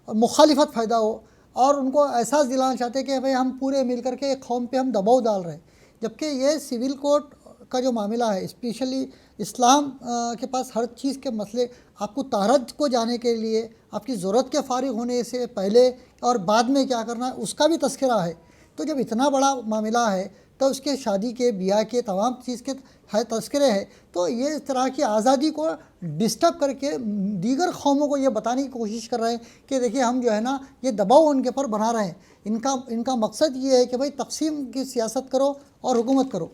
Speaker 4: मुखालिफत पैदा हो और उनको एहसास दिलाना चाहते हैं कि भाई हम पूरे मिल कर के एक कौम पे हम दबाव डाल रहे हैं। जबकि ये सिविल कोड का जो मामला है, स्पेशली इस्लाम के पास हर चीज़ के मसले, आपको तारत को जाने के लिए आपकी ज़रूरत के फारिग होने से पहले और बाद में क्या करना है उसका भी तस्करा है। तो जब इतना बड़ा मामला है तो उसके शादी के, ब्याह के, तमाम चीज़ के है तस्करे हैं। तो ये इस तरह की आज़ादी को डिस्टर्ब करके दीगर कौमों को ये बताने की कोशिश कर रहे हैं कि देखिए हम जो है ना ये दबाव उनके ऊपर बना रहे हैं। इनका मकसद ये है कि भाई तकसीम की सियासत करो और हुकूमत करो।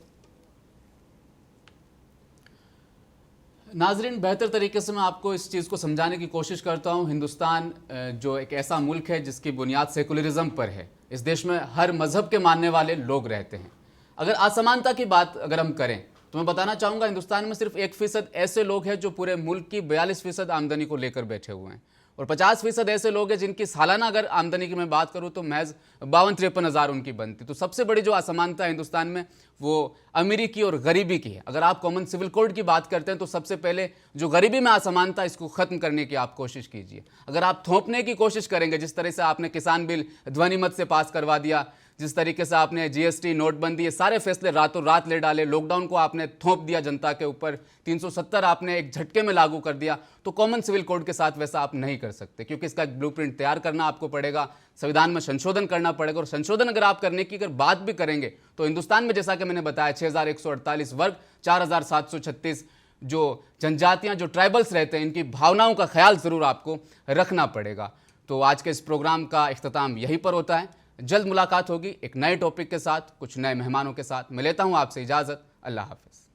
Speaker 1: नाजरीन, बेहतर तरीके से मैं आपको इस चीज़ को समझाने की कोशिश करता हूँ। हिंदुस्तान जो एक ऐसा मुल्क है जिसकी बुनियाद सेकुलरिज्म पर है, इस देश में हर मज़हब के मानने वाले लोग रहते हैं। अगर असमानता की बात अगर हम करें तो मैं बताना चाहूँगा हिंदुस्तान में सिर्फ 1% ऐसे लोग हैं जो पूरे मुल्क की 42% आमदनी को लेकर बैठे हुए हैं और 50% ऐसे लोग हैं जिनकी सालाना अगर आमदनी की मैं बात करूँ तो महज 52-53 हज़ार उनकी बनती। तो सबसे बड़ी जो असमानता है हिंदुस्तान में वो अमीरी की और गरीबी की है। अगर आप कॉमन सिविल कोड की बात करते हैं तो सबसे पहले जो गरीबी में असमानता, इसको ख़त्म करने की आप कोशिश कीजिए। अगर आप थोपने की कोशिश करेंगे, जिस तरह से आपने किसान बिल ध्वनिमत से पास करवा दिया, जिस तरीके से आपने जीएसटी, नोटबंदी, ये सारे फैसले रातों रात ले डाले, लॉकडाउन को आपने थोप दिया जनता के ऊपर, 370 आपने एक झटके में लागू कर दिया, तो कॉमन सिविल कोड के साथ वैसा आप नहीं कर सकते, क्योंकि इसका एक ब्लूप्रिंट तैयार करना आपको पड़ेगा, संविधान में संशोधन करना पड़ेगा। और संशोधन अगर आप करने की अगर बात भी करेंगे तो हिंदुस्तान में जैसा कि मैंने बताया 6148 वर्ग, 4736 जो जनजातियां, जो ट्राइबल्स रहते हैं, इनकी भावनाओं का ख्याल ज़रूर आपको रखना पड़ेगा। तो आज के इस प्रोग्राम का इख्तिताम यहीं पर होता है। जल्द मुलाकात होगी एक नए टॉपिक के साथ, कुछ नए मेहमानों के साथ। मैं लेता हूं आपसे इजाज़त। अल्लाह हाफ़िज़।